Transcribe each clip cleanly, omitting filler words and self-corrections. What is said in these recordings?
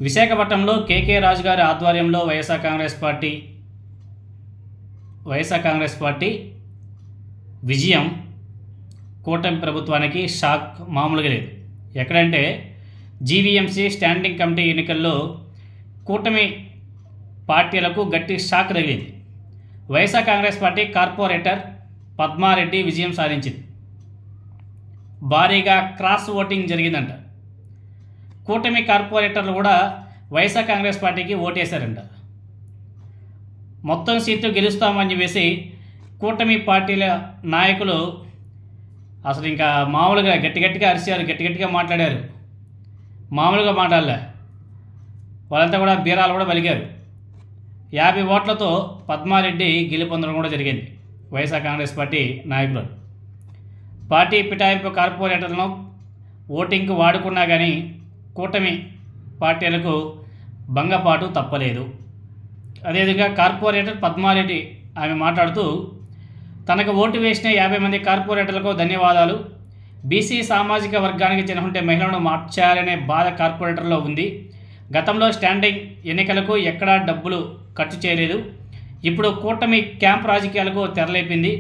విశాఖపట్నంలో కేకే రాజు గారి ఆధ్వర్యంలో వైఎస్ఆర్ కాంగ్రెస్ పార్టీ విజయం కూటమి ప్రభుత్వానికి షాక్ మామూలుగా లేదు. ఎక్కడంటే జీవీఎంసీ స్టాండింగ్ కమిటీ ఎన్నికల్లో కూటమి పార్టీలకు గట్టి షాక్ తగిలింది. వైఎస్ఆర్ కాంగ్రెస్ పార్టీ కార్పొరేటర్ పద్మారెడ్డి విజయం సాధించింది. భారీగా క్రాస్ ఓటింగ్ జరిగిందంట. కూటమి కార్పొరేటర్లు కూడా వైఎస్ఆర్ కాంగ్రెస్ పార్టీకి ఓటేశారంట. మొత్తం సీట్లు గెలుస్తామని చెప్పేసి కూటమి పార్టీల నాయకులు అసలు ఇంకా మామూలుగా గట్టిగా అరిచారు, గట్టిగా మాట్లాడారు. మామూలుగా మాట్లాడలే, వాళ్ళంతా కూడా బీరాలు కూడా పలికారు. 50 ఓట్లతో పద్మారెడ్డి గెలుపొందడం కూడా జరిగింది. వైఎస్ఆర్ కాంగ్రెస్ పార్టీ నాయకులు పార్టీ పిఠాయింపు కార్పొరేటర్లను ఓటింగ్కు వాడుకున్నా కానీ కూటమి పార్టీలకు భంగపాటు తప్పలేదు. అదేవిధంగా కార్పొరేటర్ పద్మారెడ్డి ఆమె మాట్లాడుతూ, తనకు ఓటు వేసిన 50 మంది కార్పొరేటర్లకు ధన్యవాదాలు. బీసీ సామాజిక వర్గానికి చెందిన మహిళలను మార్చాలనే బాధ కార్పొరేటర్లో ఉంది. గతంలో స్టాండింగ్ ఎన్నికలకు ఎక్కడా డబ్బులు ఖర్చు చేయలేదు. ఇప్పుడు కూటమి క్యాంప్ రాజకీయాలకు తెరలేపింది.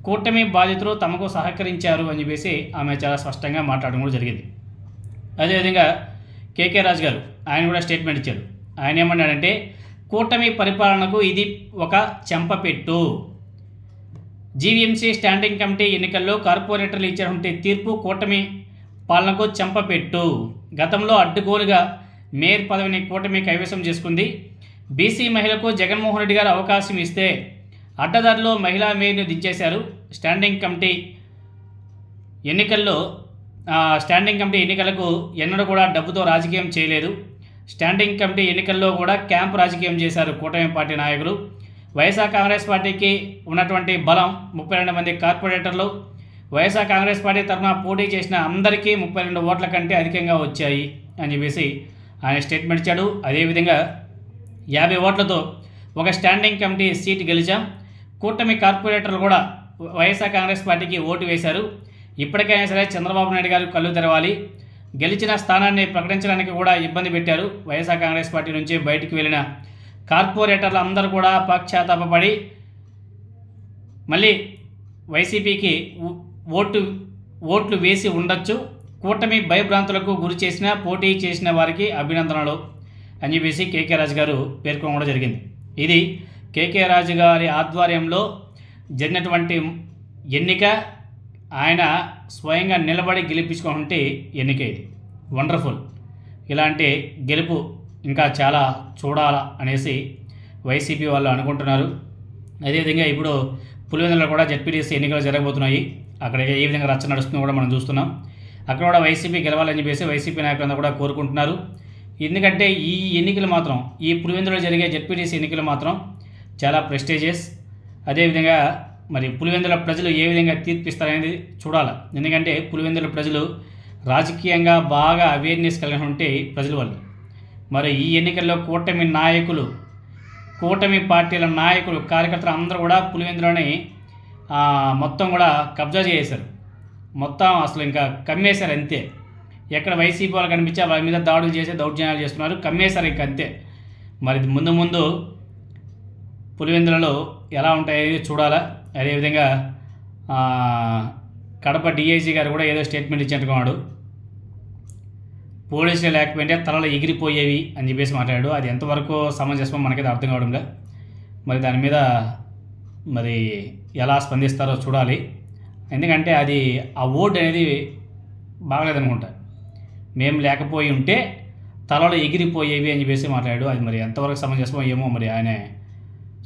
కూటమి బాధితులు తమకు సహకరించారు అని చెప్పేసి ఆమె చాలా స్పష్టంగా మాట్లాడడం కూడా జరిగింది. అదేవిధంగా కేకే రాజు గారు ఆయన కూడా స్టేట్మెంట్ ఇచ్చారు. ఆయన ఏమన్నాడంటే, కూటమి పరిపాలనకు ఇది ఒక చెంపపెట్టు. జీవీఎంసీ స్టాండింగ్ కమిటీ ఎన్నికల్లో కార్పొరేటర్లు ఇచ్చినటువంటి తీర్పు కూటమి పాలనకు చెంపపెట్టు. గతంలో అడ్డుగోలుగా మేయర్ పదవిని కూటమి కైవసం చేసుకుంది. బీసీ మహిళకు జగన్మోహన్ రెడ్డి గారు అవకాశం ఇస్తే అడ్డదారిలో మహిళా మేయర్ను దించేశారు. స్టాండింగ్ కమిటీ ఎన్నికలకు ఎన్నడూ కూడా డబ్బుతో రాజకీయం చేయలేదు. స్టాండింగ్ కమిటీ ఎన్నికల్లో కూడా క్యాంప్ రాజకీయం చేశారు కూటమి పార్టీ నాయకులు. వైఎస్ఆర్ కాంగ్రెస్ పార్టీకి ఉన్నటువంటి బలం 32 మంది కార్పొరేటర్లు. వైఎస్ఆర్ కాంగ్రెస్ పార్టీ తరఫున పోటీ చేసిన అందరికీ 32 ఓట్ల కంటే అధికంగా వచ్చాయి అని చెప్పేసి ఆయన స్టేట్మెంట్ ఇచ్చాడు. అదేవిధంగా 50 ఓట్లతో ఒక స్టాండింగ్ కమిటీ సీటు గెలిచాం. కూటమి కార్పొరేటర్లు కూడా వైఎస్ఆర్ కాంగ్రెస్ పార్టీకి ఓటు వేశారు. ఇప్పటికైనా సరే చంద్రబాబు నాయుడు గారు కళ్ళు తెరవాలి. గెలిచిన స్థానాన్ని ప్రకటించడానికి కూడా ఇబ్బంది పెట్టారు. వైఎస్ఆర్ కాంగ్రెస్ పార్టీ నుంచి బయటికి వెళ్ళిన కార్పొరేటర్లు అందరూ కూడా పశ్చాత్తాపపడి మళ్ళీ వైసీపీకి ఓట్లు వేసి ఉండొచ్చు. కూటమి భయభ్రాంతులకు గురి చేసిన పోటీ చేసిన వారికి అభినందనలు అని చెప్పేసి కేకే రాజు గారు పేర్కొనడం కూడా జరిగింది. ఇది కేకే రాజు గారి ఆధ్వర్యంలో జరిగినటువంటి ఎన్నిక. ఆయన స్వయంగా నిలబడి గెలిపించుకుంటే ఎన్నిక ఇది. వండర్ఫుల్. ఇలాంటి గెలుపు ఇంకా చాలా చూడాలా అనేసి వైసీపీ వాళ్ళు అనుకుంటున్నారు. అదేవిధంగా ఇప్పుడు పులివెందులలో కూడా జెడ్పీటీసీ ఎన్నికలు జరగబోతున్నాయి. అక్కడ ఏ విధంగా రచ్చ నడుస్తుందో కూడా మనం చూస్తున్నాం. అక్కడ కూడా వైసీపీ గెలవాలని చెప్పేసి వైసీపీ నాయకులందరూ కూడా కోరుకుంటున్నారు. ఎందుకంటే ఈ ఎన్నికలు మాత్రం, ఈ పులివెందులో జరిగే జెడ్పీటీసీ ఎన్నికలు మాత్రం చాలా ప్రెస్టీజియస్. అదేవిధంగా మరి పులివెందుల ప్రజలు ఏ విధంగా తీర్పిస్తారనేది చూడాలి. ఎందుకంటే పులివెందుల ప్రజలు రాజకీయంగా బాగా అవేర్నెస్ కలిగి ఉంటే ప్రజల వాళ్ళు. మరి ఈ ఎన్నికల్లో కూటమి పార్టీల నాయకులు, కార్యకర్తలు అందరూ కూడా పులివెందులోని మొత్తం కూడా కబ్జా చేశారు. మొత్తం అసలు ఇంకా కమ్మేశారు అంతే. ఎక్కడ వైసీపీ వాళ్ళు కనిపించే వాళ్ళ మీద దాడులు చేసి దౌర్జన్యాలు చేస్తున్నారు, కమ్మేశారు ఇంక అంతే. మరి ముందు పులివెందులలో ఎలా ఉంటాయని చూడాలా. అదేవిధంగా కడప డిఐజీ గారు కూడా ఏదో స్టేట్మెంట్ ఇచ్చేట్టుకున్నాడు. పోలీసులు లేకపోతే తలలు ఎగిరిపోయేవి అని చెప్పేసి మాట్లాడాడు. అది ఎంతవరకు సమంజసమో మనకైతే అర్థం కావడంగా. మరి దాని మీద మరి ఎలా స్పందిస్తారో చూడాలి. ఎందుకంటే అది ఆ ఓటు అనేది బాగలేదనుకుంటా. మేము లేకపోయి ఉంటే తలలు ఎగిరిపోయేవి అని చెప్పేసి మాట్లాడాడు. అది మరి ఎంతవరకు సమంజసమో ఏమో మరి ఆయన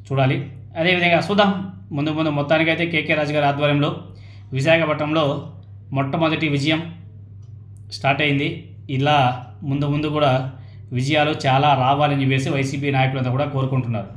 చూడాలి. అదేవిధంగా చూద్దాం. ముందు మొత్తానికైతే కేకే రాజు గారి ఆధ్వర్యంలో విశాఖపట్నంలో మొట్టమొదటి విజయం స్టార్ట్ అయింది. ఇలా ముందు కూడా విజయాలు చాలా రావాలని చెప్పేసి వైసీపీ నాయకులంతా కూడా కోరుకుంటున్నారు.